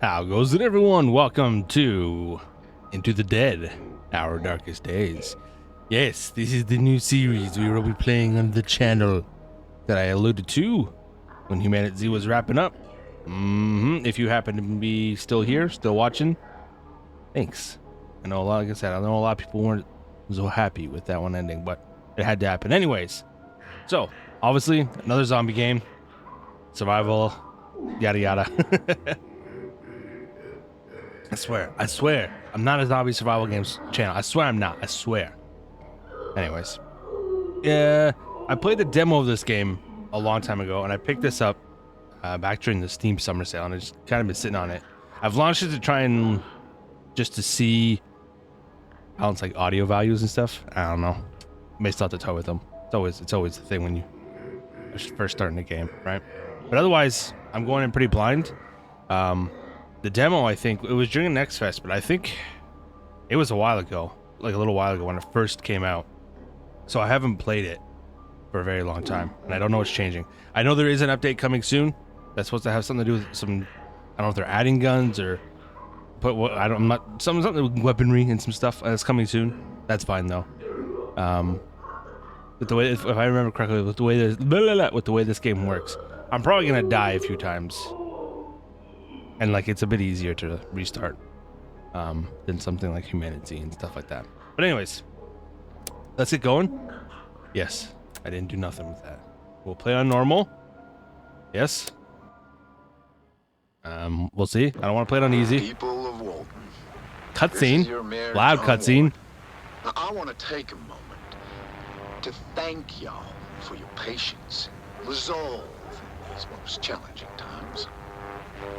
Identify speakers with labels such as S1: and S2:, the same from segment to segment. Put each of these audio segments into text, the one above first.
S1: How goes it, everyone? Welcome to Into the Dead, Our Darkest Days. Yes, this is the new series we will be playing on the channel that I alluded to when Humanity was wrapping up. If you happen to be still here, still watching, thanks. I know like I said, I know a lot of people weren't so happy with that one ending, but it had to happen anyways. So, obviously, another zombie game, survival, yada yada. I swear, I'm not a zombie survival games channel. I swear I'm not. I swear. Anyways, yeah, I played the demo of this game a long time ago, and I picked this up back during the Steam summer sale, and I just kind of been sitting on it. I've launched it to try and just to see how it's like audio values and stuff. I don't know. May still have to toy with them. It's always the thing when you first starting a game, right? But otherwise, I'm going in pretty blind. The demo, I think, it was during Next Fest, but I think it was a while ago, like a little while ago when it first came out. So I haven't played it for a very long time, and I don't know what's changing. I know there is an update coming soon that's supposed to have something to do with some, I don't know if they're adding guns or put what, I'm not, something with weaponry and some stuff that's coming soon. That's fine though. With the way, if I remember correctly, with the way this game works, I'm probably gonna die a few times. And like it's a bit easier to restart than something like Humanity and stuff like that. But anyways, let's get going. Yes, I didn't do nothing with that. We'll play on normal. Yes. We'll see. I don't want to play it on easy.
S2: People of Walton.
S1: Cutscene. Loud cutscene.
S2: Now, I want to take a moment to thank y'all for your patience and resolve in these most challenging times.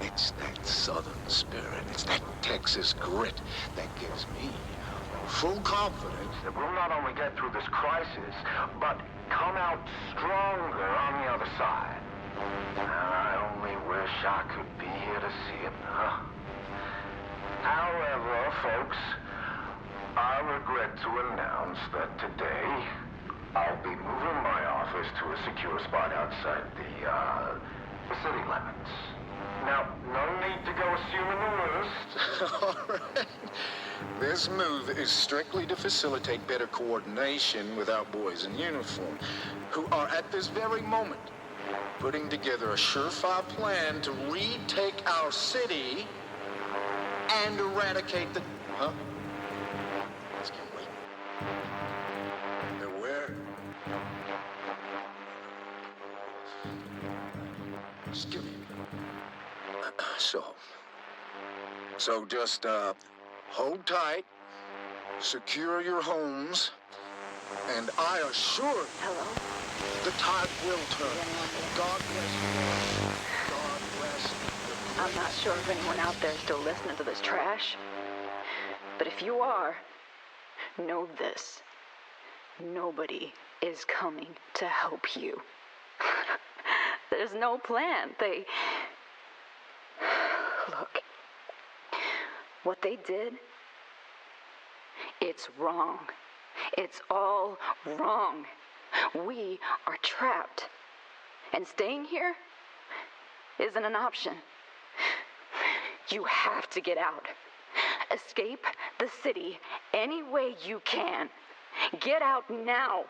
S2: It's that Southern spirit, it's that Texas grit that gives me full confidence that we'll not only get through this crisis, but come out stronger on the other side. I only wish I could be here to see it. However, folks, I regret to announce that today I'll be moving my office to a secure spot outside the city limits. Now, no need to go assuming the worst. All right. This move is strictly to facilitate better coordination with our boys in uniform, who are at this very moment putting together a surefire plan to retake our city and eradicate the... Huh? Let's get waiting. They're where? Just give me... So just hold tight, secure your homes, and I assure you,
S3: hello,
S2: the tide will turn. God bless you. God bless you.
S3: I'm not sure if anyone out there is still listening to this trash, but if you are, know this. Nobody is coming to help you. There's no plan. Look, what they did, it's wrong. It's all wrong. We are trapped. And staying here isn't an option. You have to get out. Escape the city any way you can. Get out now.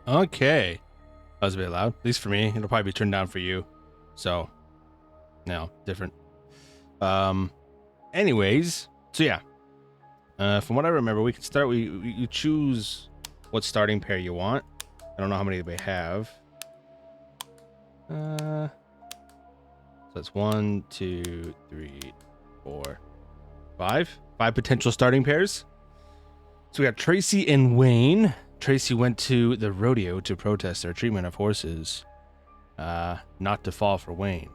S1: Okay. That was a bit loud, at least for me. It'll probably be turned down for you. So, no, different. Anyways, so yeah. From what I remember, we can start. You choose what starting pair you want. I don't know how many they have. So that's 1, 2, 3, 4, 5. 5 potential starting pairs. So we got Tracy and Wayne. Tracy went to the rodeo to protest their treatment of horses. Not to fall for Wayne,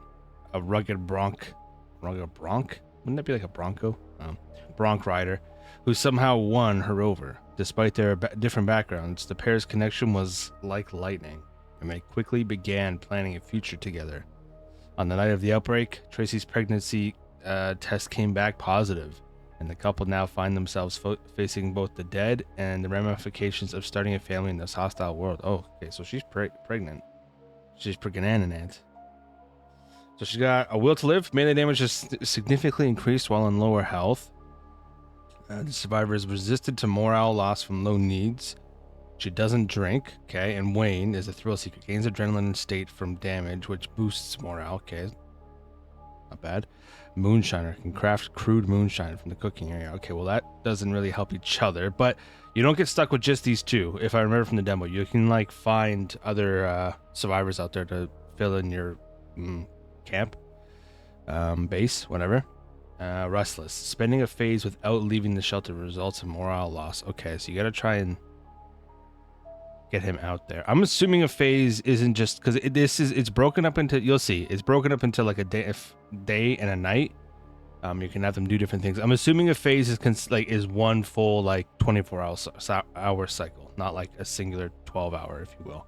S1: a rugged bronc? Wouldn't that be like a bronco? Bronc rider, who somehow won her over. Despite their different backgrounds, the pair's connection was like lightning, and they quickly began planning a future together. On the night of the outbreak, Tracy's pregnancy test came back positive, and the couple now find themselves facing both the dead and the ramifications of starting a family in this hostile world. Oh, okay, so she's pregnant. She's freaking Ant. So she's got a will to live. Melee damage is significantly increased while in lower health. The survivor is resistant to morale loss from low needs. She doesn't drink, okay, and Wayne is a thrill seeker. Gains adrenaline state from damage, which boosts morale, okay. Not bad. Moonshiner can craft crude moonshine from the cooking area. Okay, well that doesn't really help each other, but you don't get stuck with just these two. If I remember from the demo, you can like find other survivors out there to fill in your camp, base, whatever. Restless. Spending a phase without leaving the shelter results in morale loss. Okay, so you gotta try and get him out there. I'm assuming a phase isn't just because it's broken up into, you'll see, it's broken up into like a day and a night. You can have them do different things. I'm assuming a phase is one full like 24-hour cycle, not like a singular 12-hour, if you will,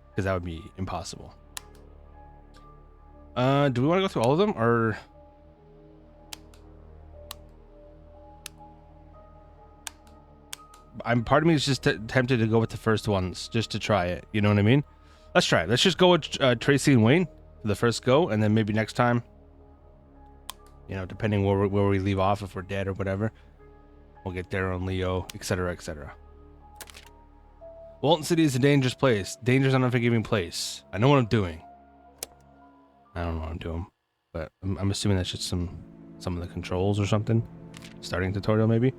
S1: because that would be impossible. Do we want to go through all of them, or part of me is just tempted to go with the first ones just to try it. You know what I mean? Let's try it. Let's just go with Tracy and Wayne for the first go, and then maybe next time, you know, depending where we leave off, if we're dead or whatever, we'll get Daryl and Leo, etc., etc. Walton City is a dangerous place. Dangerous and unforgiving place. I know what I'm doing. I don't know what I'm doing, but I'm assuming that's just some of the controls or something. Starting tutorial maybe.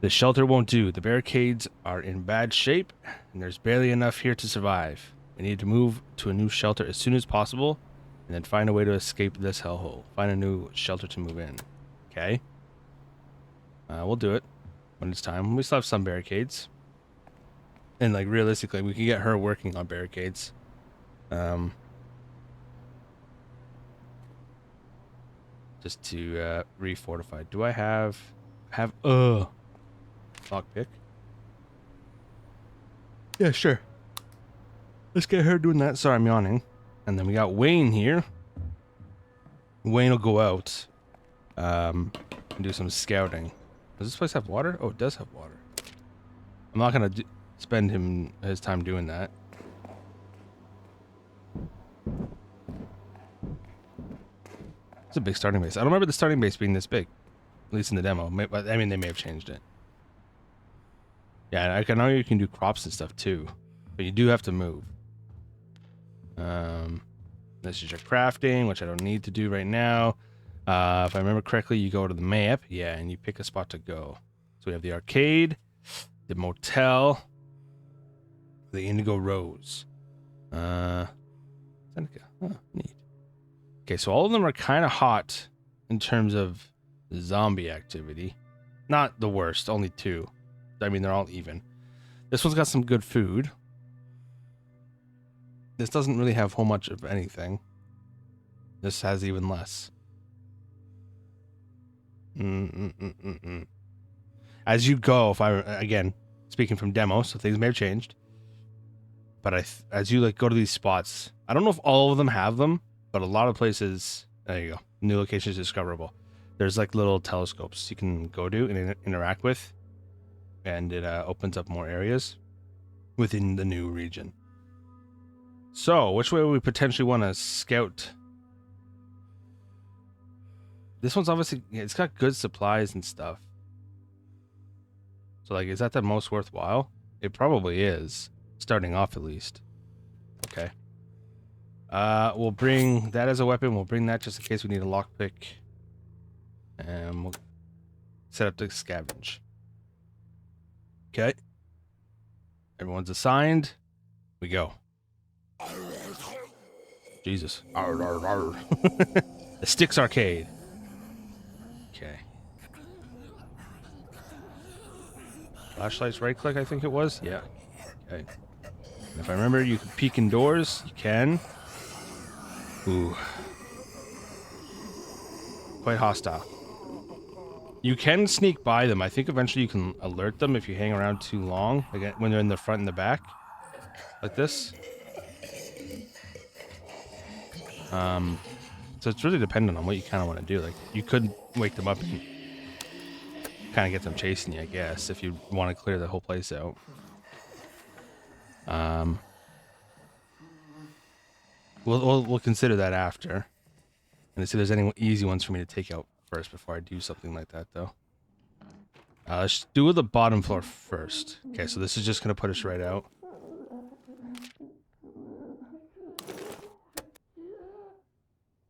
S1: The shelter won't do. The barricades are in bad shape, and there's barely enough here to survive. We need to move to a new shelter as soon as possible, and then find a way to escape this hellhole. Find a new shelter to move in. Okay. We'll do it when it's time. We still have some barricades. And, like, realistically, we can get her working on barricades. Just to refortify. Do I have lockpick? Yeah, sure. Let's get her doing that. Sorry, I'm yawning. And then we got Wayne here. Wayne will go out and do some scouting. Does this place have water? Oh, it does have water. I'm not gonna spend his time doing that. It's a big starting base. I don't remember the starting base being this big, at least in the demo. I mean, they may have changed it. Yeah, I know you can do crops and stuff too, but you do have to move. This is your crafting, which I don't need to do right now. If I remember correctly, you go to the map, yeah, and you pick a spot to go. So we have the arcade, the motel, the Indigo Rose. Seneca. Oh, neat. Okay, so all of them are kind of hot in terms of zombie activity. Not the worst, only two. I mean, they're all even. This one's got some good food. This doesn't really have whole much of anything. This has even less. As you go, again, speaking from demo, so things may have changed. But as you like go to these spots, I don't know if all of them have them, but a lot of places, there you go, new locations discoverable. There's like little telescopes you can go to and interact with, and it opens up more areas within the new region. So, which way would we potentially want to scout? This one's obviously, it's got good supplies and stuff. So, like, is that the most worthwhile? It probably is, starting off at least. Okay. We'll bring that as a weapon. We'll bring that just in case we need a lockpick. And we'll set up the scavenge. Okay. Everyone's assigned. We go. Jesus. Arr, arr, arr. The Sticks Arcade. Okay. Flashlights right click, I think it was. Yeah. Okay. And if I remember, you can peek indoors. You can. Ooh. Quite hostile. You can sneak by them. I think eventually you can alert them if you hang around too long. Like when they're in the front and the back. Like this. So it's really dependent on what you kind of want to do. Like, you could wake them up and kind of get them chasing you, I guess, if you want to clear the whole place out. We'll consider that after. And see if there's any easy ones for me to take out first before I do something like that, though. Let's do the bottom floor first. Okay, so this is just gonna put us right out.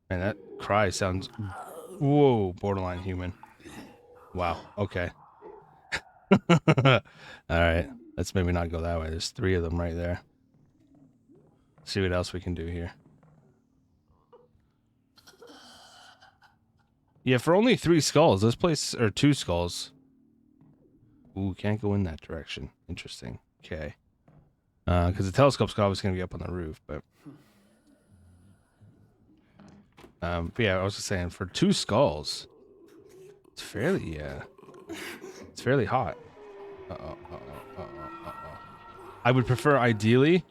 S1: Man, that cry sounds... Whoa, borderline human. Wow, okay. Alright, let's maybe not go that way. There's 3 of them right there. See what else we can do here. Yeah, for only 3 skulls, this place... Or 2 skulls. Ooh, can't go in that direction. Interesting. Okay. Because the telescope's obviously going to be up on the roof, but... But yeah, I was just saying, for 2 skulls, it's fairly, it's fairly hot. I would prefer, ideally,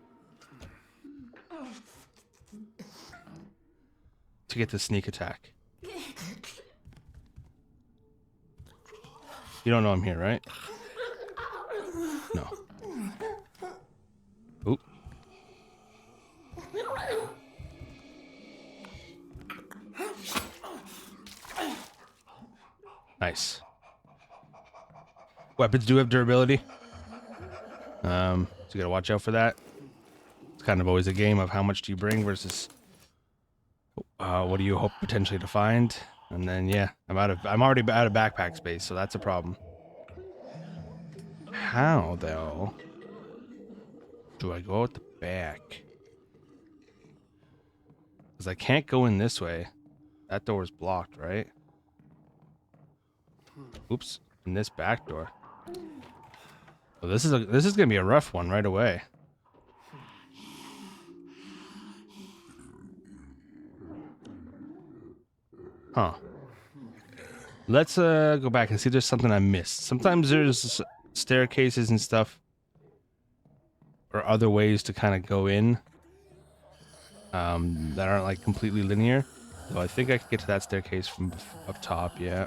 S1: to get the sneak attack. You don't know I'm here, right? No. Oop. Nice. Weapons do have durability. So you gotta watch out for that. It's kind of always a game of how much do you bring versus what do you hope potentially to find. And then yeah, I'm already out of backpack space, so that's a problem. How though do I go out the back? Because I can't go in this way. That door is blocked, right? Oops, in this back door. Well, this is gonna be a rough one right away. Huh. Let's go back and see if there's something I missed. Sometimes there's staircases and stuff, or other ways to kind of go in that aren't like completely linear. So I think I could get to that staircase from up top, yeah.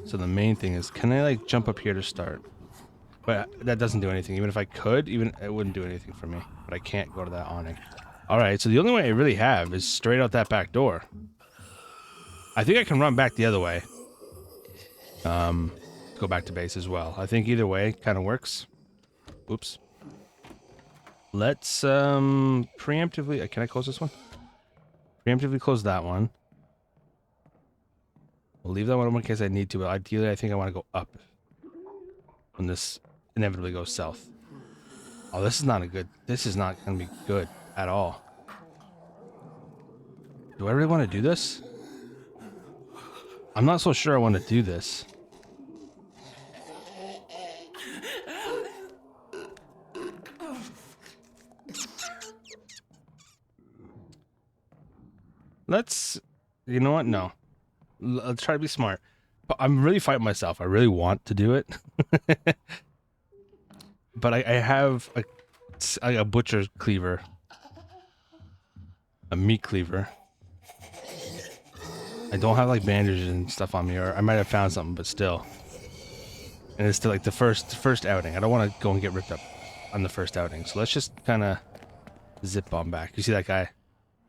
S1: So the main thing is, can I like jump up here to start? But that doesn't do anything. Even if I could, it wouldn't do anything for me. But I can't go to that awning. Alright, so the only way I really have is straight out that back door. I think I can run back the other way. Go back to base as well. I think either way kind of works. Oops. Let's preemptively... Can I close this one? Preemptively close that one. We'll leave that one open in case I need to, but ideally I think I want to go up when this inevitably goes south. Oh, this is not going to be good at all. Do I really want to do this? I'm not so sure I want to do this. Let's... You know what? No. Let's try to be smart. But I'm really fighting myself. I really want to do it. But I have a butcher cleaver. A meat cleaver. I don't have like bandages and stuff on me, or I might have found something, but still. And it's still like the first outing. I don't want to go and get ripped up on the first outing. So let's just kind of zip on back. You see that guy?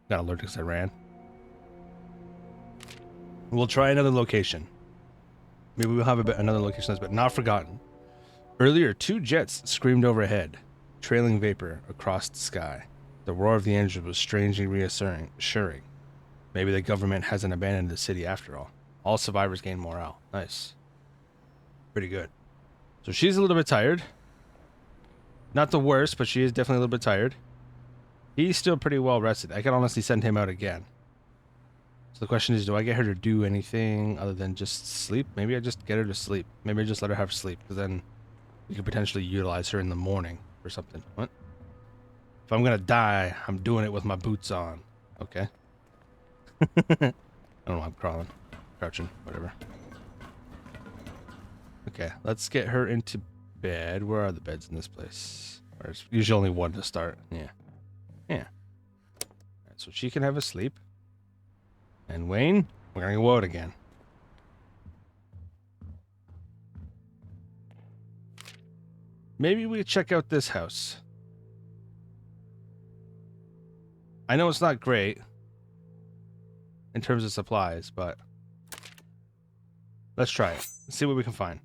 S1: Got alerted because I ran. We'll try another location. Maybe we'll have another location that's but not forgotten. Earlier, 2 jets screamed overhead, trailing vapor across the sky. The roar of the engine was strangely reassuring. Maybe the government hasn't abandoned the city after all. All survivors gain morale. Nice. Pretty good. So she's a little bit tired. Not the worst, but she is definitely a little bit tired. He's still pretty well rested. I can honestly send him out again. So the question is, do I get her to do anything other than just sleep? Maybe I just get her to sleep. Maybe I just let her have sleep, because then we could potentially utilize her in the morning or something. What? If I'm gonna die, I'm doing it with my boots on. Okay. I don't know, I'm crouching, whatever. Okay, let's get her into bed. Where are the beds in this place? There's usually only one to start. Yeah. Yeah. Alright, so she can have a sleep. And Wayne, we're gonna go out again. Maybe we check out this house. I know it's not great in terms of supplies, but let's try it. Let's see what we can find.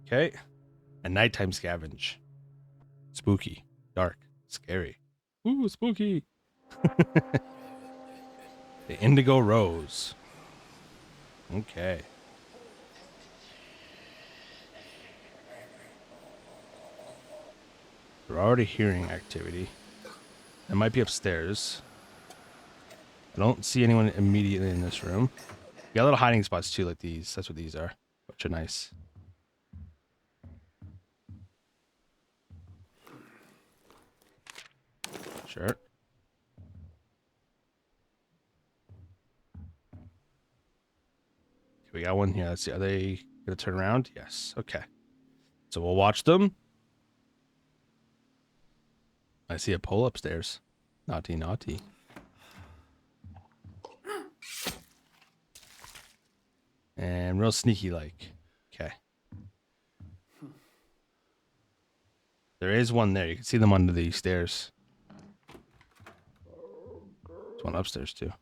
S1: Okay. A nighttime scavenge. Spooky. Dark. Scary. Ooh, spooky. The indigo rose. Okay. We're already hearing activity. It might be upstairs. I don't see anyone immediately in this room. We got little hiding spots too, like these. That's what these are. Which are nice. Sure. Okay, we got one here. Let's see. Are they gonna turn around? Yes. Okay. So we'll watch them. I see a pole upstairs. Naughty, naughty. And real sneaky like. Okay. There is one there. You can see them under the stairs. There's one upstairs too.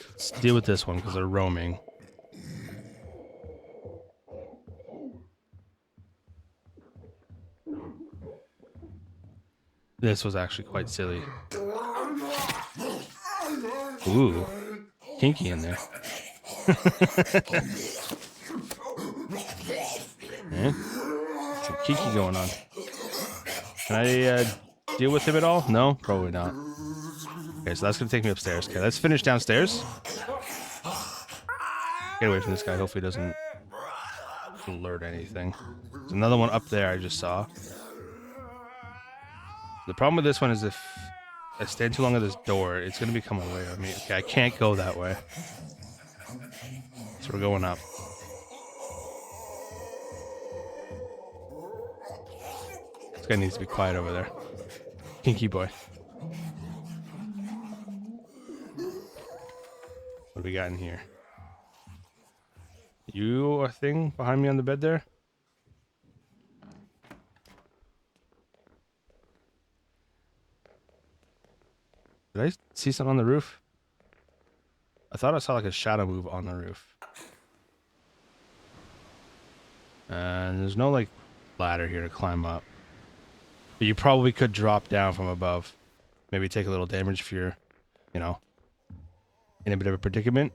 S1: Let's deal with this one because they're roaming. This was actually quite silly. Ooh, kinky in there. Yeah. Some kinky going on. Can I deal with him at all? No, probably not. Okay, so that's gonna take me upstairs. Okay, let's finish downstairs. Get away from this guy. Hopefully he doesn't alert anything. There's another one up there I just saw. The problem with this one is if I stand too long at this door, it's gonna become aware of me. Okay, I can't go that way. So we're going up. This guy needs to be quiet over there. Kinky boy. What do we got in here? You a thing behind me on the bed there? Did I see something on the roof? I thought I saw like a shadow move on the roof. And there's no like ladder here to climb up. But you probably could drop down from above. Maybe take a little damage if you're, you know, in a bit of a predicament.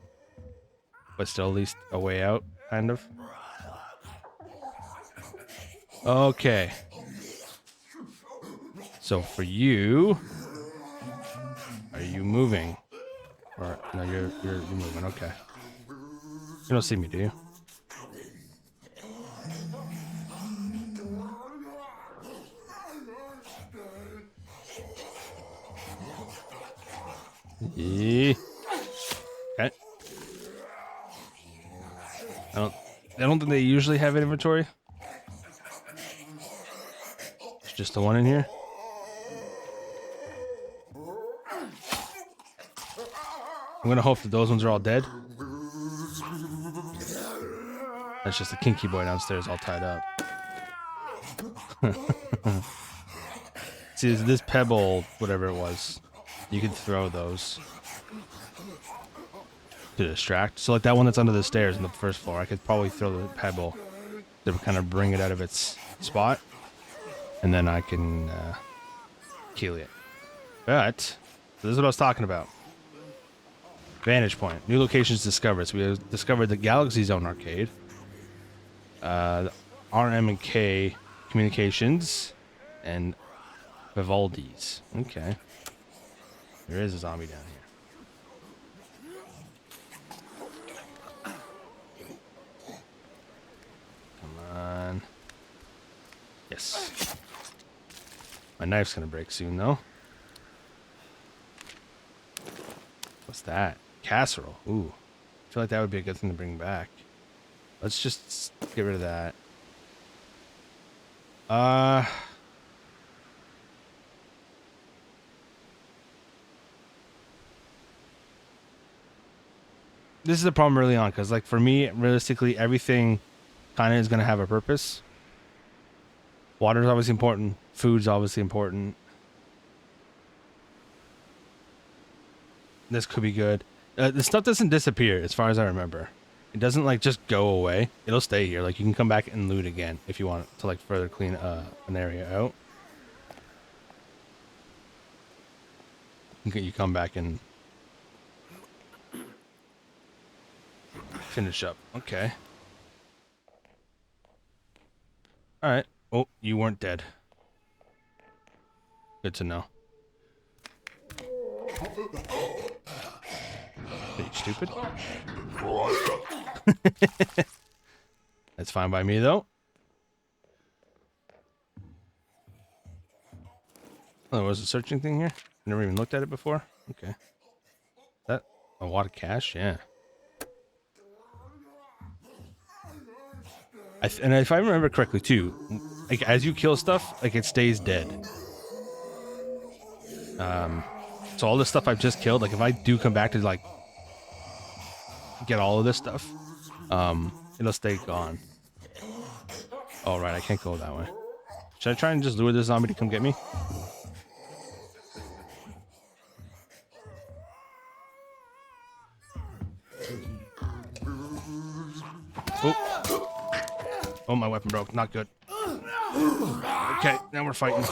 S1: But still at least a way out, kind of. Okay. So for you, are you moving? Or no, you're moving. Okay. You don't see me, do you? Yeah. Okay. I don't think they usually have an inventory. It's just the one in here. I'm gonna hope that those ones are all dead. That's just a kinky boy downstairs all tied up. See, this pebble, whatever it was, you could throw those to distract. So like that one that's under the stairs on the first floor, I could probably throw the pebble to kind of bring it out of its spot. And then I can kill it. But, this is what I was talking about. Vantage point. New locations discovered. So we have discovered the Galaxy Zone Arcade. The RM and K Communications. And Vivaldi's. Okay. There is a zombie down here. Come on. Yes. My knife's gonna break soon, though. What's that? Casserole. Ooh. I feel like that would be a good thing to bring back. Let's just get rid of that. this is the problem early on, because like for me, realistically, everything kind of is going to have a purpose. Water is obviously important. Food's obviously important. This could be good. The stuff doesn't disappear, as far as I remember. It doesn't like just go away. It'll stay here. Like you can come back and loot again if you want to like further clean an area out. You come back and finish up. Okay. All right. Oh, you weren't dead. Good to know. Are you stupid? That's fine by me, though. Oh, there was a searching thing here? Never even looked at it before? Okay. That a lot of cash? Yeah. And if I remember correctly, too, like, as you kill stuff, like, it stays dead. So all this stuff I've just killed, like, if I do come back to, like, get all of this stuff, it'll stay gone. Oh, right, I can't go that way. Should I try and just lure this zombie to come get me? Oh, my weapon broke. Not good. Okay, now we're fighting.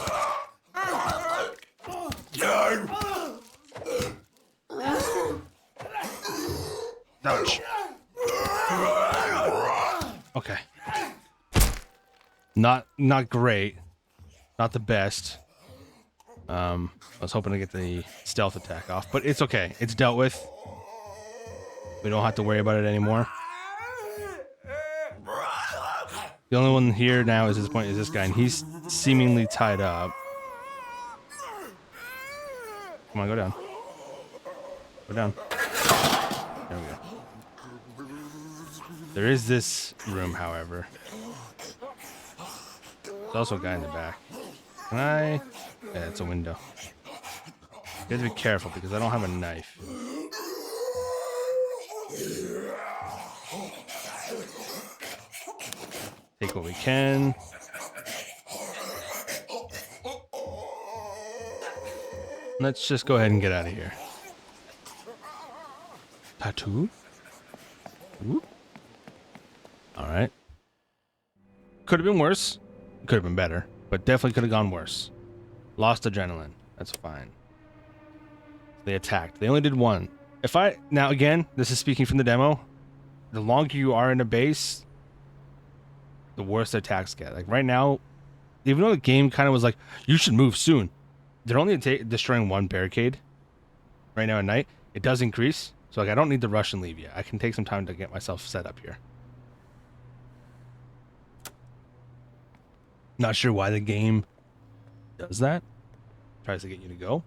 S1: Dodge. Okay. Not great. Not the best. I was hoping to get the stealth attack off, but it's okay. It's dealt with. We don't have to worry about it anymore. The only one here now is this guy, and he's seemingly tied up. Come on, go down. Go down. There we go. There is this room, however. There's also a guy in the back. Can I? Yeah, it's a window. You have to be careful because I don't have a knife. Take what we can. Let's just go ahead and get out of here. Tattoo? Ooh. All right. Could have been worse. Could have been better, but definitely could have gone worse. Lost adrenaline. That's fine. They attacked. They only did one. Now again, this is speaking from the demo. The longer you are in a base, the worse the attacks get. Like right now, even though the game kind of was like, you should move soon, they're only destroying one barricade right now at night. It does increase, so like I don't need to rush and leave yet. I can take some time to get myself set up here. Not sure why the game does that. Tries to get you to go.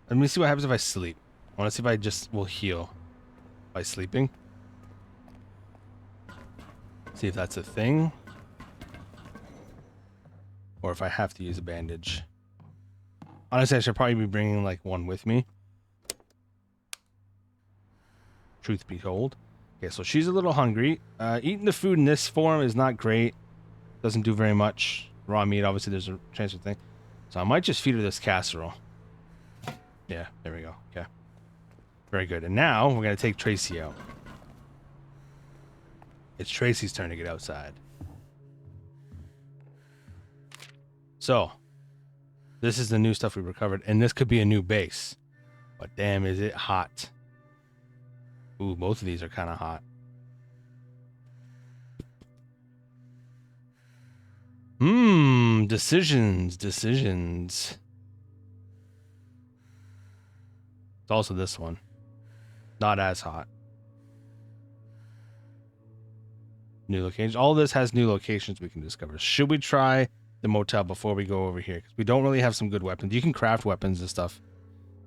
S1: Let me see what happens if I sleep. I want to see if I just will heal by sleeping. See if that's a thing. Or if I have to use a bandage. Honestly, I should probably be bringing like one with me. Truth be told. Okay, so she's a little hungry. Eating the food in this form is not great. Doesn't do very much. Raw meat, obviously there's a chance of thing. So I might just feed her this casserole. Yeah, there we go. Okay. Very good. And now we're going to take Tracy out. It's Tracy's turn to get outside. So, this is the new stuff we recovered, and this could be a new base. But damn, is it hot. Ooh, both of these are kind of hot. Decisions. It's also this one. Not as hot. New locations. All this has new locations we can discover. Should we try the motel before we go over here? Because we don't really have some good weapons. You can craft weapons and stuff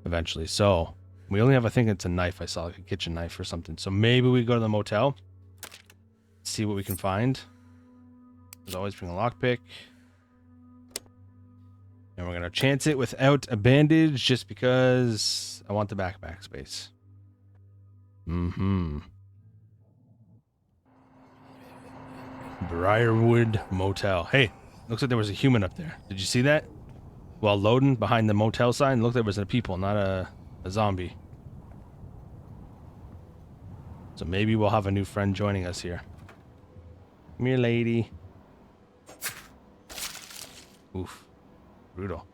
S1: eventually. So we only have, I think it's a knife. I saw like a kitchen knife or something. So maybe we go to the motel. See what we can find. As always, bring a lockpick. And we're gonna chance it without a bandage just because I want the backpack space. Mm-hmm. Briarwood Motel. Hey, looks like there was a human up there. Did you see that? While loading behind the motel sign, looked like there was a people, not a zombie. So maybe we'll have a new friend joining us here. Come here, lady. Oof. Brutal.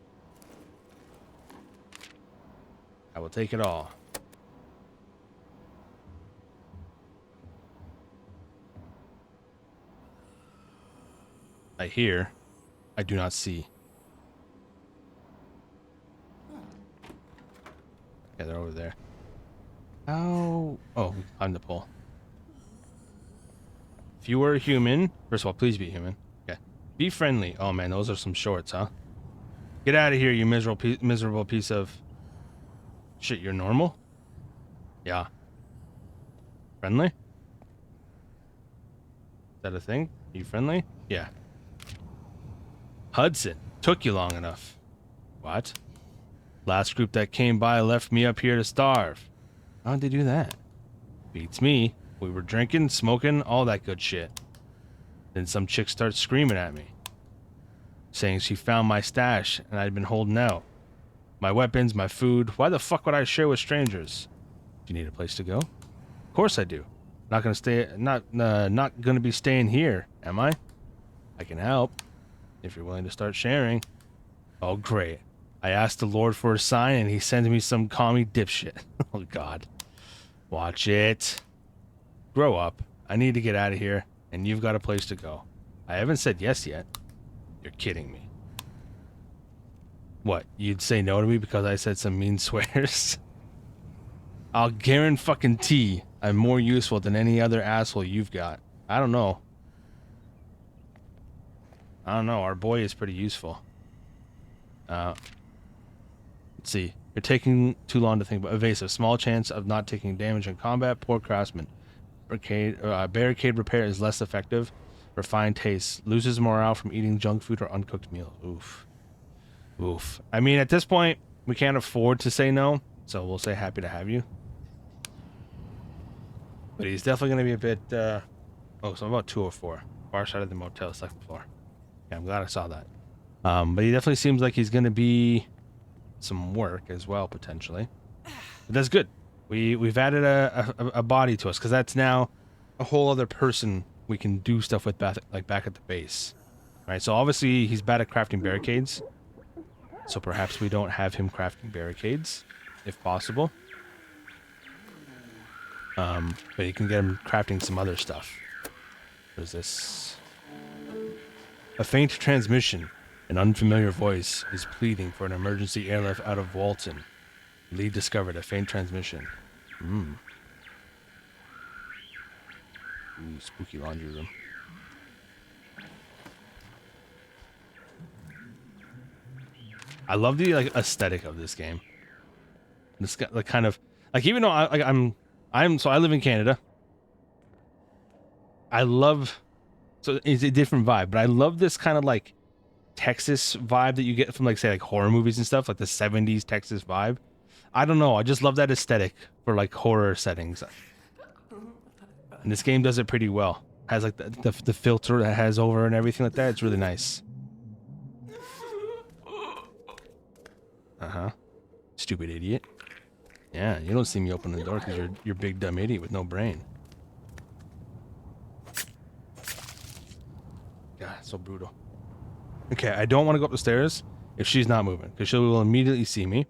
S1: I will take it all. I hear. I do not see. Yeah, they're over there. How? Oh, we climbed the pole. If you were a human, first of all, please be human. Okay. Be friendly. Oh man, those are some shorts, huh? Get out of here, you miserable piece of shit. You're normal? Yeah. Friendly? Is that a thing? Are you friendly? Yeah. Hudson. Took you long enough. What? Last group that came by left me up here to starve. How'd they do that? Beats me. We were drinking, smoking, all that good shit. Then some chick starts screaming at me, saying she found my stash and I'd been holding out. My weapons, my food. Why the fuck would I share with strangers? Do you need a place to go? Of course I do. Not gonna stay. Not gonna be staying here, am I? I can help if you're willing to start sharing. Oh great. I asked the Lord for a sign and he sends me some commie dipshit. Oh god. Watch it. Grow up. I need to get out of here and you've got a place to go. I haven't said yes yet. You're kidding me. What? You'd say no to me because I said some mean swears? I'll guarantee I'm more useful than any other asshole you've got. I don't know. Our boy is pretty useful. Let's see. You're taking too long to think about. Evasive. Small chance of not taking damage in combat. Poor craftsman. Barricade repair is less effective. Refined taste. Loses morale from eating junk food or uncooked meals. Oof. Oof. I mean, at this point, we can't afford to say no. So we'll say happy to have you. But he's definitely going to be a bit... Oh, so I'm about 204. Far side of the motel, second floor. Yeah, I'm glad I saw that. But he definitely seems like he's going to be some work as well, potentially. But that's good. We've added a body to us, because that's now a whole other person we can do stuff with back at the base. Right, so obviously he's bad at crafting barricades. So perhaps we don't have him crafting barricades, if possible. But you can get him crafting some other stuff. What is this? A faint transmission. An unfamiliar voice is pleading for an emergency airlift out of Walton. Lead discovered a faint transmission. Ooh, spooky laundry room. I love the aesthetic of this game. This kind of even though I live in Canada. So it's a different vibe, but I love this kind of Texas vibe that you get from say horror movies and stuff, like the 70s Texas vibe. I don't know, I just love that aesthetic for horror settings. And this game does it pretty well. Has the filter that has over and everything like that. It's really nice. Uh-huh. Stupid idiot. Yeah, you don't see me open the door because you're big dumb idiot with no brain. God, so brutal. Okay, I don't want to go up the stairs if she's not moving, because she will immediately see me.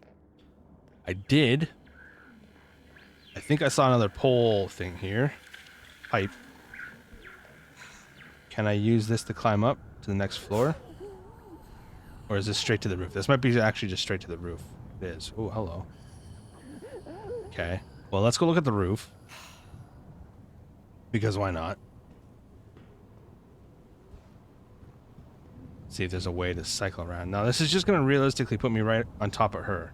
S1: I think I saw another pole thing here. Pipe. Can I use this to climb up to the next floor? Or is this straight to the roof? This might be actually just straight to the roof. It is. Oh, hello. Okay. Well, let's go look at the roof. Because why not? See if there's a way to cycle around. Now, this is just going to realistically put me right on top of her.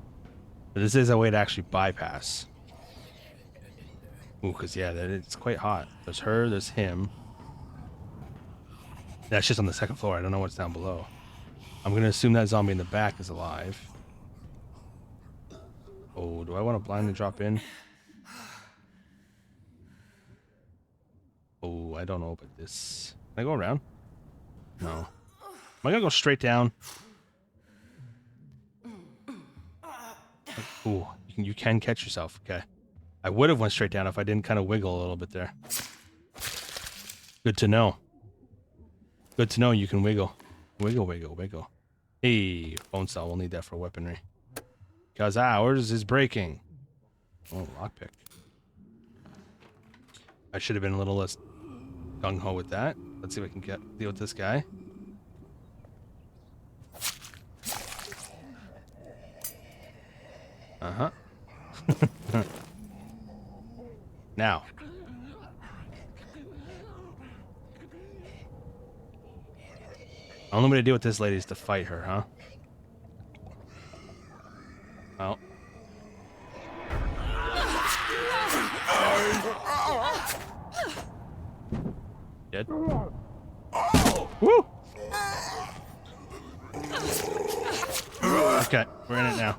S1: But this is a way to actually bypass. Ooh, because, yeah, it's quite hot. There's her, there's him. That's just on the second floor. I don't know what's down below. I'm gonna assume that zombie in the back is alive. Oh, do I want to blindly drop in? Oh, I don't know about this. Can I go around? No. Am I gonna go straight down? Ooh, you can catch yourself. Okay. I would have went straight down if I didn't kind of wiggle a little bit there. Good to know. Good to know you can wiggle. Wiggle, wiggle, wiggle. Hey, bone saw. We'll need that for weaponry. Because ours is breaking. Oh, lockpick. I should have been a little less gung-ho with that. Let's see if I can deal with this guy. Uh-huh. Now. Only way to deal with this lady is to fight her, huh? Well. Dead. Woo! Okay, we're in it now.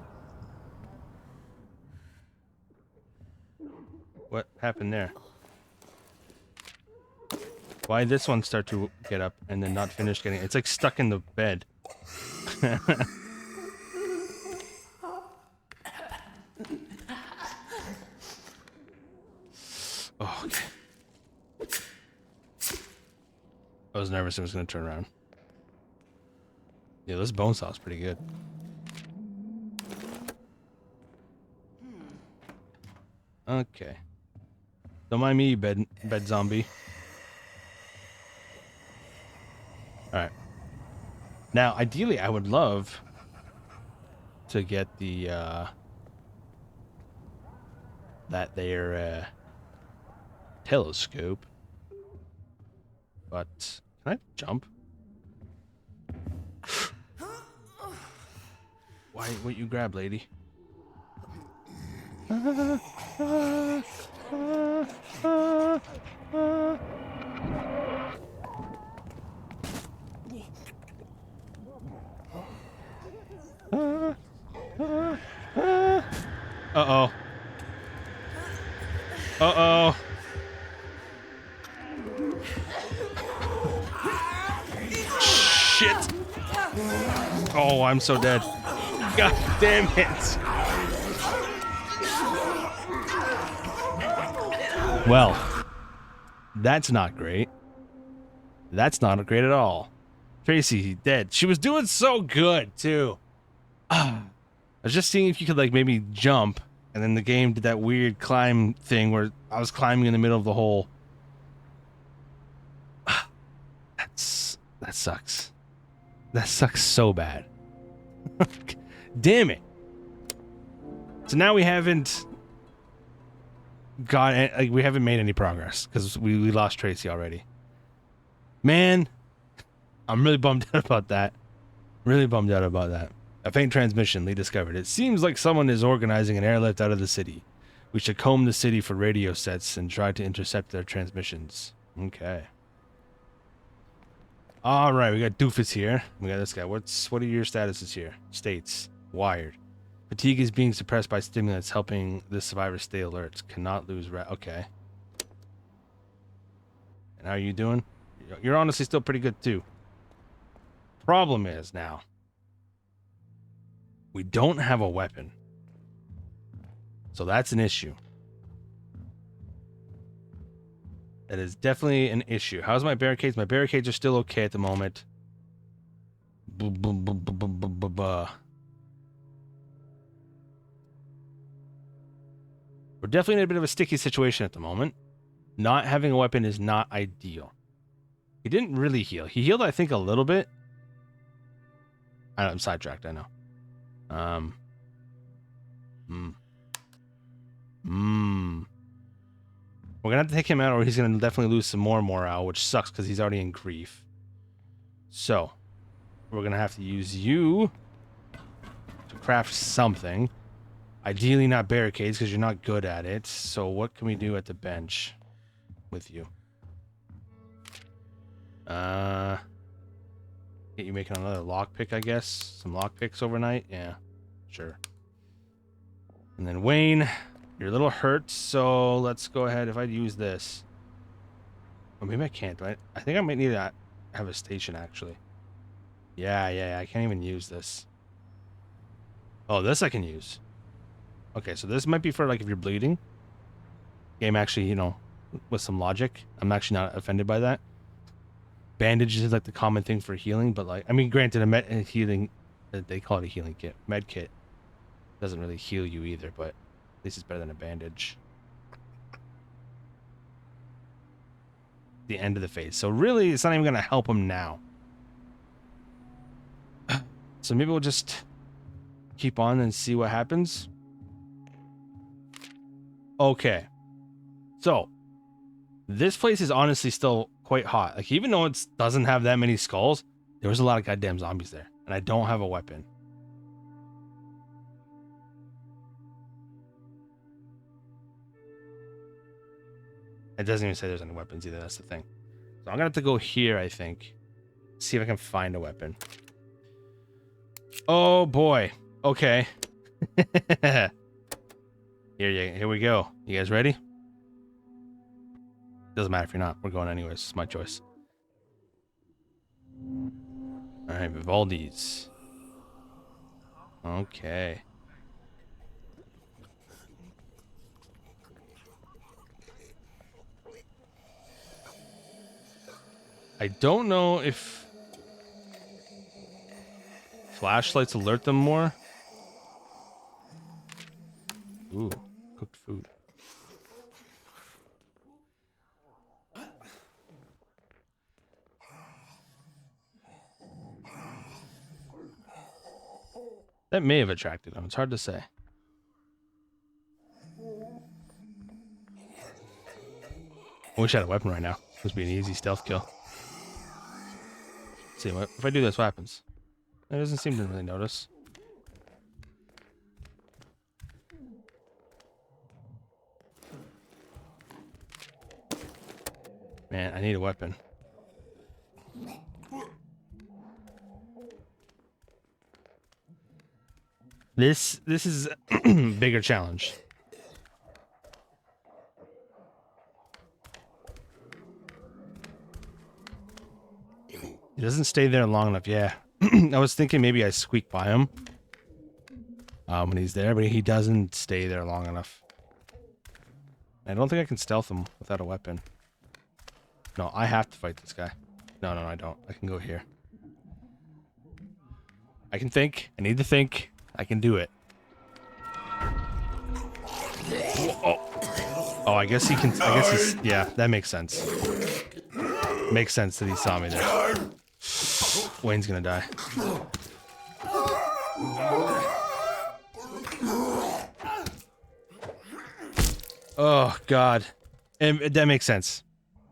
S1: What happened there? Why did this one start to get up and then not finish getting it? It's like stuck in the bed. Oh, okay. I was nervous it was going to turn around. Yeah, this bone saw is pretty good. Okay. Don't mind me, bed zombie. Alright. Now, ideally, I would love to get the, that there, telescope. But, can I jump? Why won't you grab, lady? Uh-oh. Uh-oh. Shit. Oh, I'm so dead. God damn it. Well, that's not great. That's not great at all. Tracy, dead. She was doing so good, too. I was just seeing if you could, like, maybe jump, and then the game did that weird climb thing where I was climbing in the middle of the hole. That sucks. That sucks so bad. Damn it. So now we haven't got, like, we haven't made any progress because we lost Tracy already. Man, I'm really bummed out about that. Really bummed out about that. A faint transmission, Lee discovered. It seems like someone is organizing an airlift out of the city. We should comb the city for radio sets and try to intercept their transmissions. Okay. Alright, we got Doofus here. We got this guy. What are your statuses here? States. Wired. Fatigue is being suppressed by stimulants, helping the survivor stay alert. Cannot lose okay. And how are you doing? You're honestly still pretty good too. Problem is now, we don't have a weapon. So that's an issue. That is definitely an issue. How's my barricades? My barricades are still okay at the moment. We're definitely in a bit of a sticky situation at the moment. Not having a weapon is not ideal. He didn't really heal. He healed, I think, a little bit. I'm sidetracked, I know. We're gonna have to take him out or he's gonna definitely lose some more morale, which sucks because he's already in grief. So, we're gonna have to use you to craft something. Ideally not barricades because you're not good at it. So what can we do at the bench with you? Get you making another lockpick, I guess. Some lockpicks overnight. Yeah, sure. And then Wayne, you're a little hurt, so let's go ahead. If I use this, oh, maybe I can't. I think I might need to have a station actually. Yeah. I can't even use this. Oh, this I can use. Okay, so this might be for like if you're bleeding. Game actually, you know, with some logic. I'm actually not offended by that. Bandages is like the common thing for healing, but like, I mean, granted, a healing, they call it a healing kit. Med kit doesn't really heal you either, but at least it's better than a bandage. The end of the phase. So really, it's not even going to help him now. So maybe we'll just keep on and see what happens. Okay. So this place is honestly still quite hot. Like, even though it doesn't have that many skulls, there was a lot of goddamn zombies there, and I don't have a weapon. It doesn't even say there's any weapons either. That's the thing. So I'm gonna have to go here, I think. See if I can find a weapon. Oh boy. Okay. Here we go. You guys ready? Doesn't matter if you're not. We're going anyways. It's my choice. Alright, Vivaldi's. Okay. I don't know if flashlights alert them more. Ooh, cooked food. That may have attracted them. It's hard to say. I wish I had a weapon right now. This would be an easy stealth kill. Let's see, what if I do this? What happens? It doesn't seem to really notice. Man, I need a weapon. This is a bigger challenge. He doesn't stay there long enough. Yeah, I was thinking maybe I squeak by him when he's there, but he doesn't stay there long enough. I don't think I can stealth him without a weapon. No, I have to fight this guy. No, I don't. I can go here. I can think. I need to think. I can do it. Oh, I guess he can. I guess he's. Yeah, that makes sense. Makes sense that he saw me there. Wayne's gonna die. Oh, God. And that makes sense.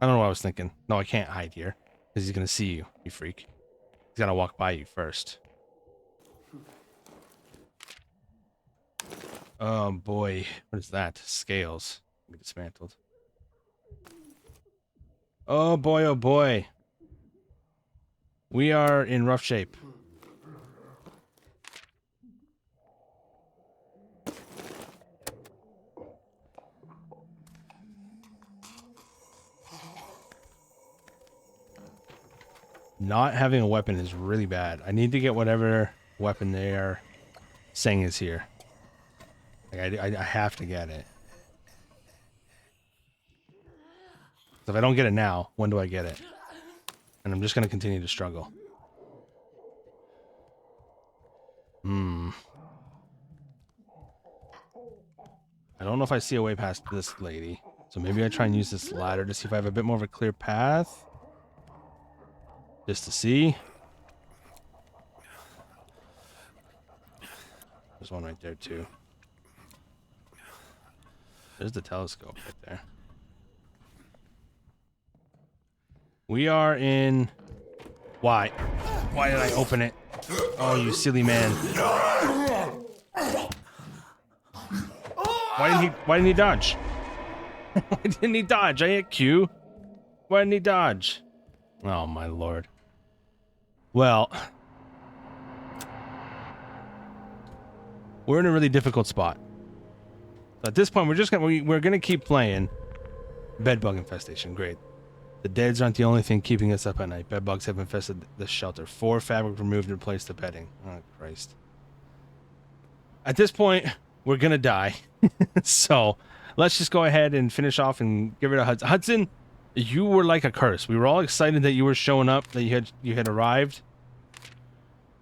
S1: I don't know what I was thinking. No, I can't hide here. Because he's gonna see you, you freak. He's gotta walk by you first. Oh boy, what is that? Scales. Be dismantled. Oh boy. We are in rough shape. Not having a weapon is really bad. I need to get whatever weapon they are saying is here. Like, I have to get it. So if I don't get it now, when do I get it? And I'm just going to continue to struggle. I don't know if I see a way past this lady. So maybe I try and use this ladder to see if I have a bit more of a clear path. Just to see. There's one right there too. There's the telescope right there. We are in... Why? Why did I open it? Oh, you silly man. Why didn't he dodge? Why didn't he dodge? I hit Q. Why didn't he dodge? Oh my lord. Well, we're in a really difficult spot. So at this point, we're gonna keep playing bedbug infestation. Great. The deads aren't the only thing keeping us up at night. Bedbugs have infested the shelter. 4 fabric removed and replaced the bedding. Oh Christ. At this point, we're gonna die. So let's just go ahead and finish off and get rid of Hudson. Hudson, you were like a curse. We were all excited that you were showing up, that you had arrived,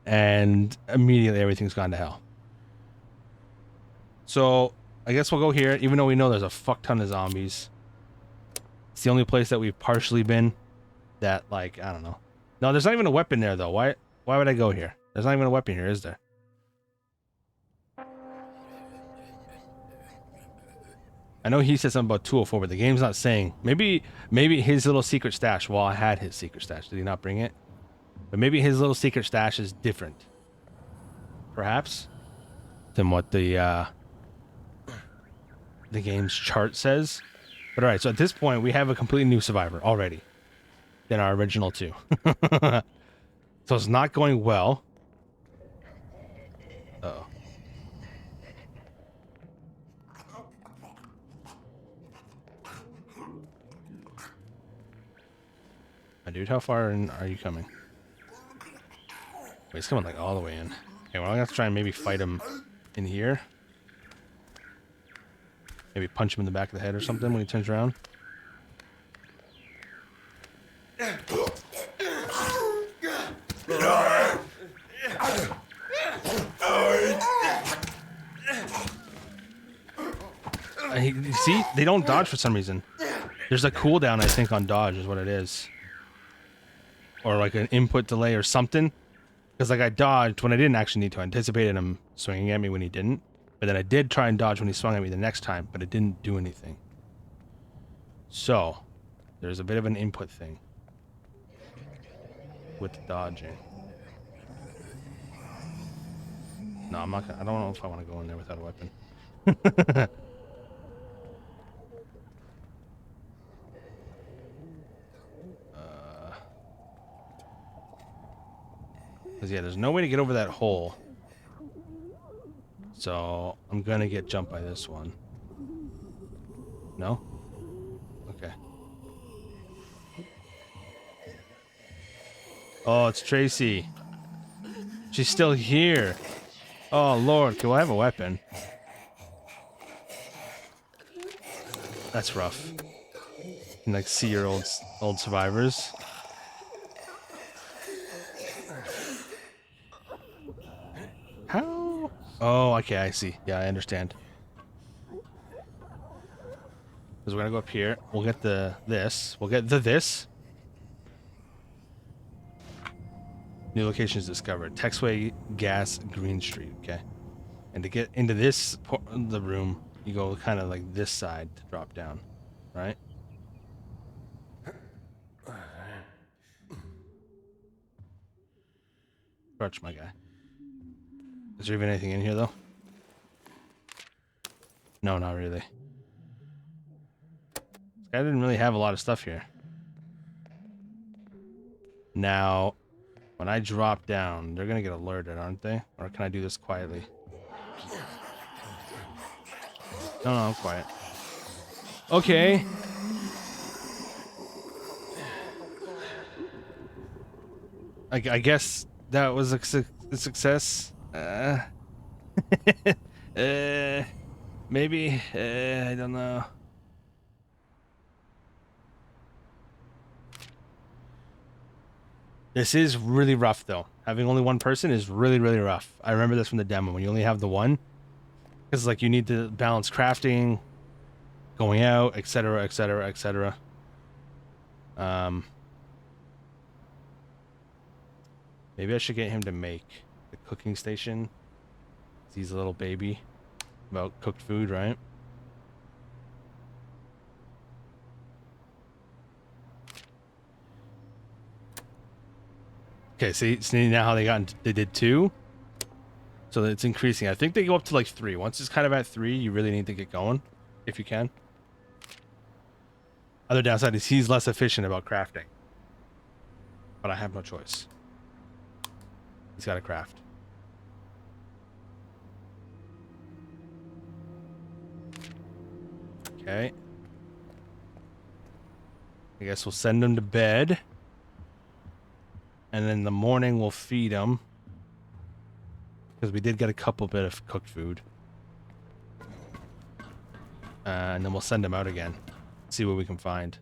S1: and immediately everything's gone to hell. So I guess we'll go here, even though we know there's a fuck ton of zombies. It's the only place that we've partially been that, like, I don't know. No, there's not even a weapon there, though. Why would I go here? There's not even a weapon here, is there? I know he said something about 204, but the game's not saying. Maybe his little secret stash, well, I had his secret stash. Did he not bring it? But maybe his little secret stash is different. Perhaps? Than what the game's chart says. But alright, so at this point, we have a completely new survivor already than our original 2. So it's not going well. Uh-oh. My dude, how far in are you coming? Wait, he's coming like all the way in. Okay, well, I'm gonna have to try and maybe fight him in here. Maybe punch him in the back of the head or something when he turns around. See? They don't dodge for some reason. There's a cooldown, I think, on dodge is what it is. Or like an input delay or something. Because like I dodged when I didn't actually need to. I anticipated him swinging at me when he didn't. But then I did try and dodge when he swung at me the next time, but it didn't do anything. So, there's a bit of an input thing with the dodging. No, I'm not gonna, I don't know if I want to go in there without a weapon. Because yeah, there's no way to get over that hole. So, I'm gonna get jumped by this one. No? Okay. Oh, it's Tracy. She's still here. Oh, Lord. Okay, well, I have a weapon. That's rough. You can, like, see your old survivors. How? Oh, okay, I see. Yeah, I understand. Because we're gonna go up here. We'll get this. We'll get this. New locations discovered. Texway, Gas, Green Street. Okay. And to get into this the room, you go kind of like this side to drop down, right? Crouch, my guy. Is there even anything in here, though? No, not really. This guy didn't really have a lot of stuff here. Now, when I drop down, they're gonna get alerted, aren't they? Or can I do this quietly? No, I'm quiet. Okay. I guess that was a success. Maybe. I don't know. This is really rough, though. Having only one person is really, really rough. I remember this from the demo. When you only have the one, because like you need to balance crafting, going out, etc., etc., etc. Maybe I should get him to make the cooking station. He's a little baby about cooked food, right? Okay, see now how they did 2? So it's increasing. I think they go up to like 3. Once it's kind of at 3, you really need to get going, if you can. Other downside is he's less efficient about crafting. But I have no choice. He's got a craft. Okay. I guess we'll send him to bed. And then in the morning we'll feed him. Because we did get a couple bit of cooked food. And then we'll send him out again. See what we can find.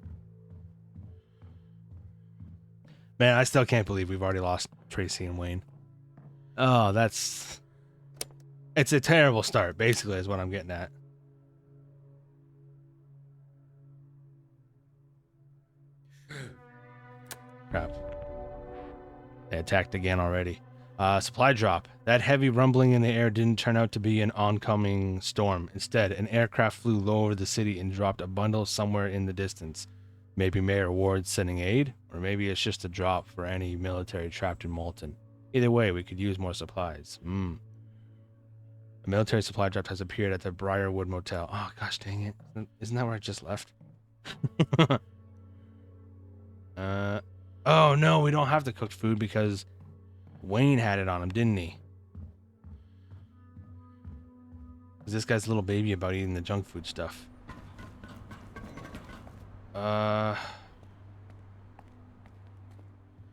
S1: Man, I still can't believe we've already lost Tracy and Wayne. Oh, that's... It's a terrible start, basically, is what I'm getting at. Crap. They attacked again already. Supply drop. That heavy rumbling in the air didn't turn out to be an oncoming storm. Instead, an aircraft flew low over the city and dropped a bundle somewhere in the distance. Maybe Mayor Ward's sending aid, or maybe it's just a drop for any military trapped in Molten. Either way, we could use more supplies. A military supply drop has appeared at the Briarwood Motel. Oh, gosh dang it. Isn't that where I just left? Oh, no, we don't have the cooked food because Wayne had it on him, didn't he? This guy's a little baby about eating the junk food stuff.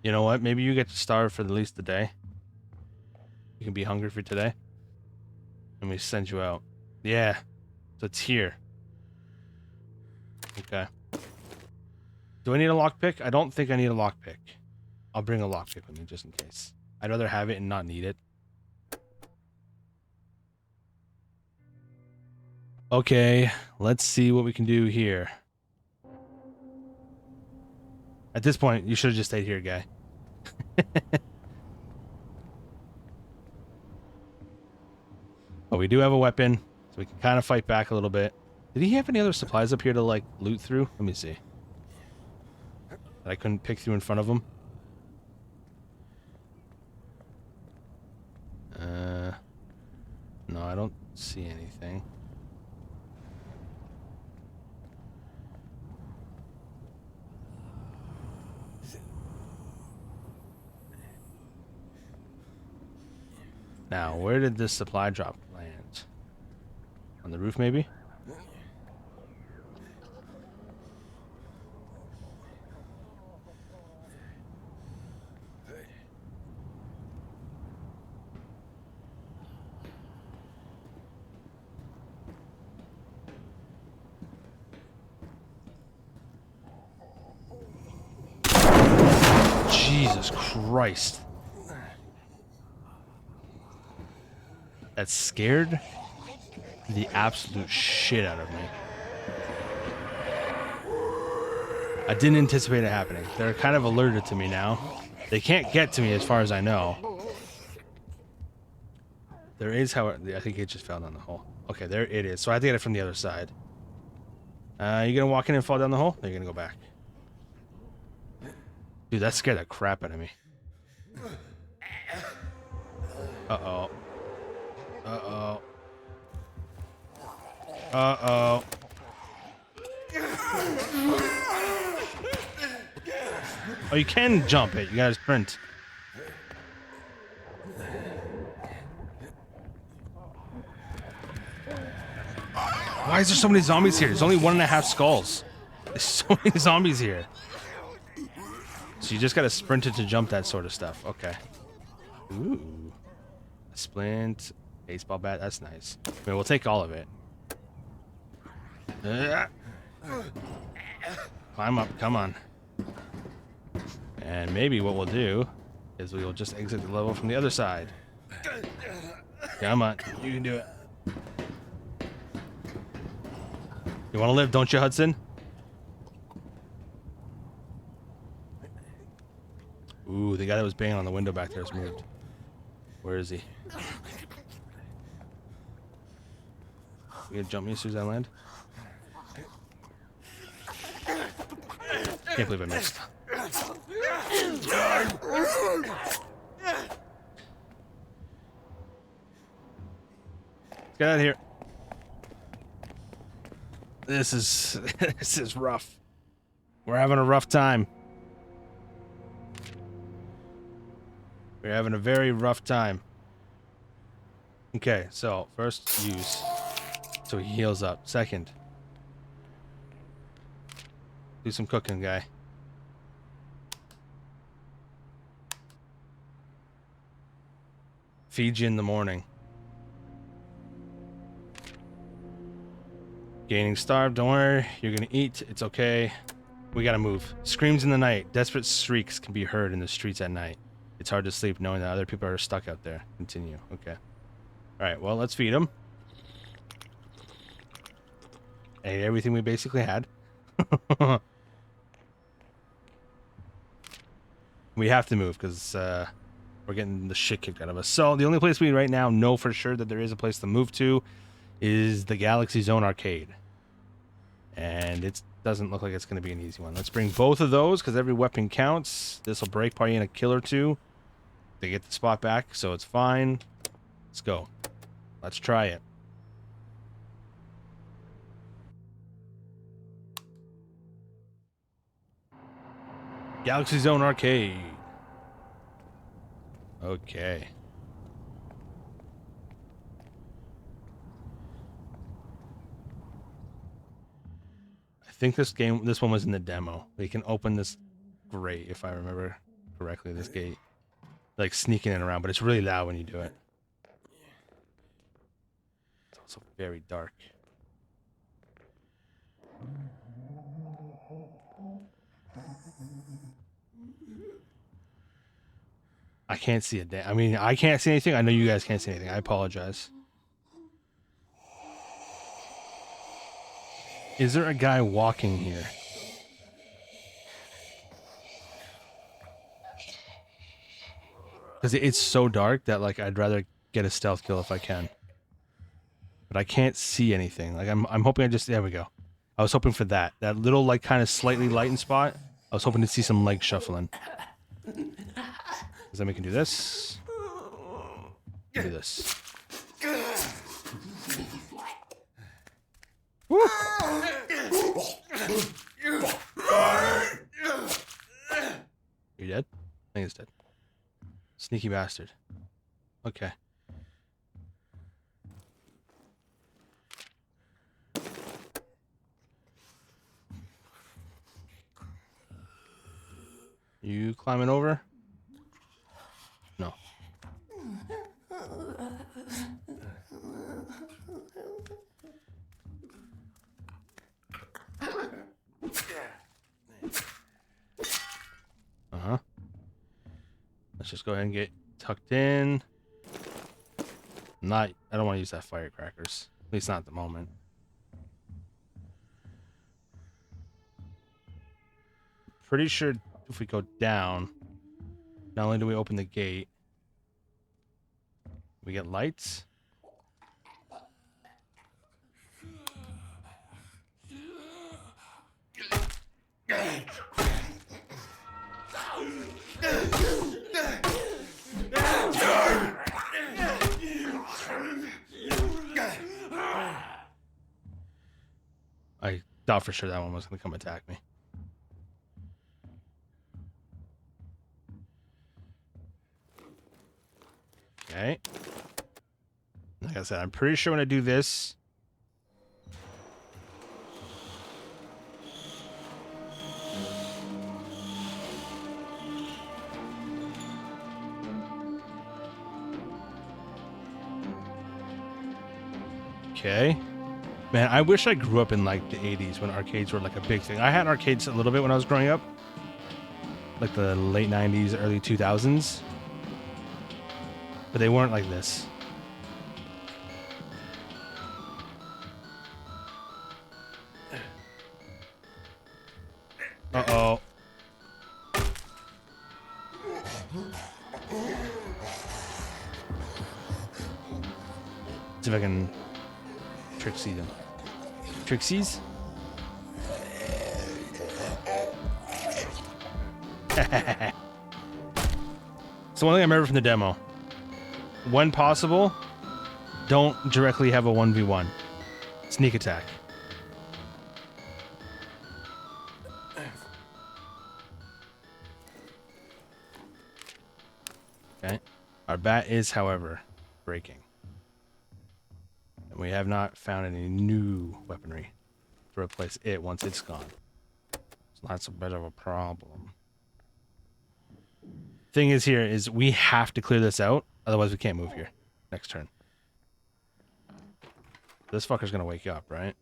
S1: You know what? Maybe you get to starve for at least a day. You can be hungry for today. And we send you out. Yeah. So it's here. Okay. Do I need a lockpick? I don't think I need a lockpick. I'll bring a lockpick with me just in case. I'd rather have it and not need it. Okay, let's see what we can do here. At this point, you should have just stayed here, guy. But we do have a weapon, so we can kind of fight back a little bit. Did he have any other supplies up here to, like, loot through? Let me see. That I couldn't pick through in front of him? No, I don't see anything. Now, where did this supply drop land? On the roof, maybe? Jesus Christ. That scared the absolute shit out of me. I didn't anticipate it happening. They're kind of alerted to me now. They can't get to me as far as I know. There is, however, I think it just fell down the hole. Okay, there it is. So I have to get it from the other side. You gonna walk in and fall down the hole? Or are you gonna go back? Dude, that scared the crap out of me. Uh-oh. Uh-oh. Uh-oh. Oh, you can jump it. You gotta sprint. Why is there so many zombies here? There's only 1.5 skulls. There's so many zombies here. So you just gotta sprint it to jump that sort of stuff. Okay. Ooh. A splint. Baseball bat. That's nice. I mean, we'll take all of it. Climb up. Come on. And maybe what we'll do is we will just exit the level from the other side. Come on. You can do it. You want to live, don't you, Hudson? Ooh, the guy that was banging on the window back there has moved. Where is he? You gonna jump me as soon as I land? Can't believe I missed. Let's get out of here. This is rough. We're having a rough time. We're having a very rough time. Okay, so first use. So he heals up. Second. Do some cooking, guy. Feed you in the morning. Gaining starved, don't worry. You're gonna eat, it's okay. We gotta move. Screams in the night. Desperate shrieks can be heard in the streets at night. It's hard to sleep knowing that other people are stuck out there. Continue. Okay. Alright, well, let's feed him. Ate everything we basically had. We have to move because we're getting the shit kicked out of us. So the only place we right now know for sure that there is a place to move to is the Galaxy Zone Arcade. And it doesn't look like it's going to be an easy one. Let's bring both of those because every weapon counts. This will break probably in a kill or two. They get the spot back, so it's fine. Let's go. Let's try it. Galaxy Zone Arcade. Okay. I think this one was in the demo. We can open this grate, if I remember correctly, this gate. Like sneaking in around, but it's really loud when you do it. It's also very dark. I can't see a damn. I mean, I can't see anything. I know you guys can't see anything. I apologize. Is there a guy walking here? Because it's so dark that like I'd rather get a stealth kill if I can. But I can't see anything. Like I'm hoping there we go. I was hoping for that. That little like kind of slightly lightened spot. I was hoping to see some leg shuffling. Because then we can do this. Do this. Woo! You dead? I think it's dead. Sneaky bastard. Okay. You climbing over? No. Uh-huh. Let's just go ahead and get tucked in. I don't want to use that firecrackers. At least not at the moment. Pretty sure if we go down, not only do we open the gate, we get lights. I thought for sure that one was going to come attack me. Okay. Like I said, I'm pretty sure when I do this, okay. Man, I wish I grew up in like the 80s when arcades were like a big thing. I had arcades a little bit when I was growing up. Like the late 90s, early 2000s. But they weren't like this. Uh-oh. See if I can tricksy them. Trixies? So one thing I remember from the demo. When possible, don't directly have a 1v1. Sneak attack. Okay. Our bat is, however, breaking. And we have not found any new weaponry to replace it once it's gone. So that's a bit of a problem. Thing is here is we have to clear this out, otherwise we can't move here. Next turn. This fucker's gonna wake up, right?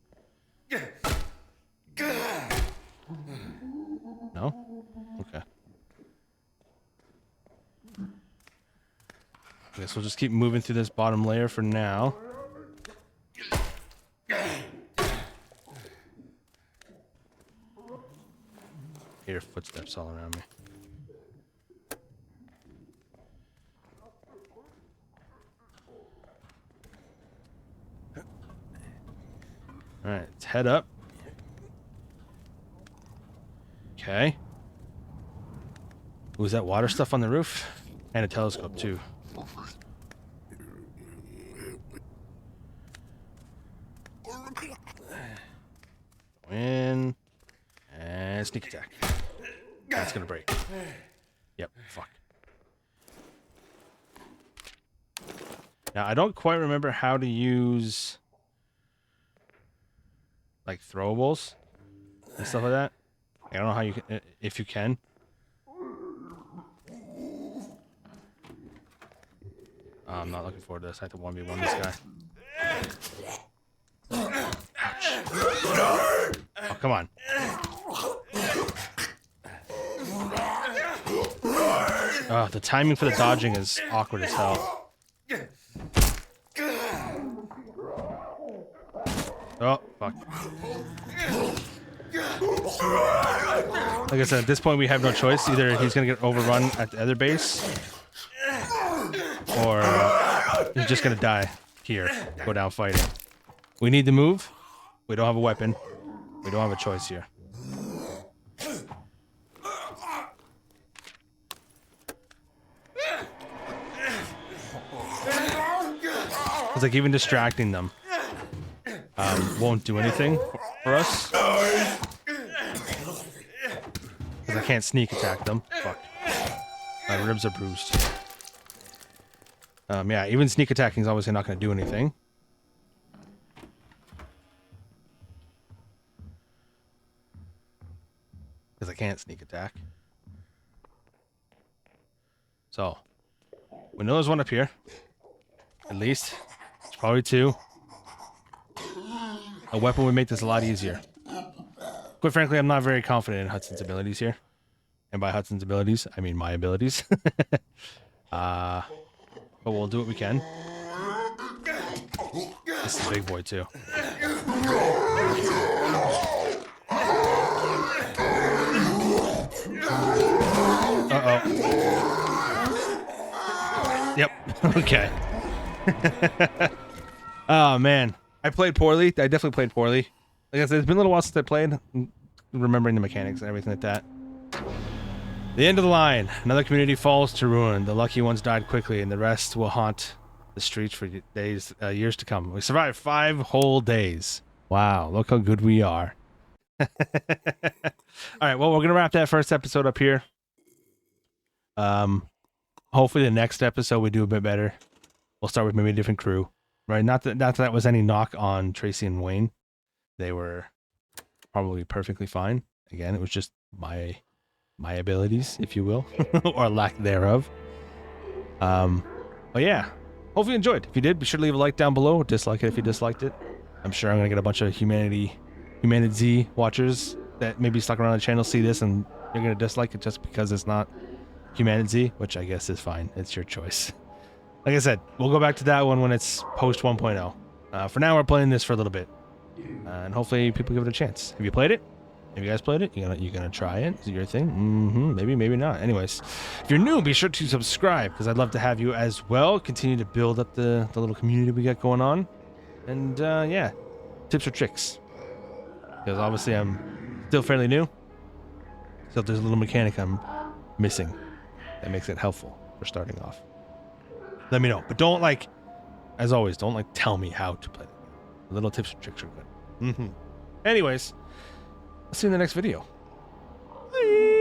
S1: No? Okay. I guess we'll just keep moving through this bottom layer for now. Hear footsteps all around me. Alright, let's head up. Okay. Was that water stuff on the roof? And a telescope too. In and sneak attack. That's gonna break. Yep, fuck. Now I don't quite remember how to use like throwables and stuff like that. I don't know how you can, if you can. I'm not looking forward to this. I have to 1v1 this guy. Ouch. Oh, come on. Oh, the timing for the dodging is awkward as hell. Oh, fuck. Like I said, at this point we have no choice. Either he's gonna get overrun at the other base, or he's just gonna die here, go down fighting. We need to move. We don't have a weapon. We don't have a choice here. It's like even distracting them won't do anything for us. Because I can't sneak attack them. Fuck. My ribs are bruised. Yeah, even sneak attacking is obviously not going to do anything. Because I can't sneak attack. So, we know there's one up here. At least. It's probably two. A weapon would make this a lot easier. Quite frankly, I'm not very confident in Hudson's abilities here. And by Hudson's abilities, I mean my abilities. But we'll do what we can. This is a big boy too. Uh-oh. Yep. Okay. Oh, man. I played poorly. I definitely played poorly. Like I said, it's been a little while since I played. Remembering the mechanics and everything like that. The end of the line. Another community falls to ruin. The lucky ones died quickly, and the rest will haunt the streets for days, years to come. We survived 5 whole days. Wow, look how good we are. All right, well, we're gonna wrap that first episode up here. Hopefully the next episode we do a bit better. We'll start with maybe a different crew, right? Not that was any knock on Tracy and Wayne. They were probably perfectly fine. Again, it was just my abilities, if you will, or lack thereof. But yeah, hopefully you enjoyed. If you did, be sure to leave a like down below. Dislike it if you disliked it. I'm sure I'm gonna get a bunch of Humanity Z watchers that maybe stuck around the channel, see this, and you're gonna dislike it just because it's not Humanity Z, which I guess is fine. It's your choice. Like I said, we'll go back to that one when it's post 1.0. For now, we're playing this for a little bit, and hopefully people give it a chance. Have you played it? Have you guys played it? You gonna try it? Is it your thing? Maybe, maybe not. Anyways, if you're new, be sure to subscribe because I'd love to have you as well. Continue to build up the little community we got going on, and yeah, tips or tricks. Because obviously I'm still fairly new, so if there's a little mechanic I'm missing that makes it helpful for starting off, let me know. But don't as always, don't tell me how to play it. Little tips and tricks are good. Anyways, I'll see you in the next video. Bye.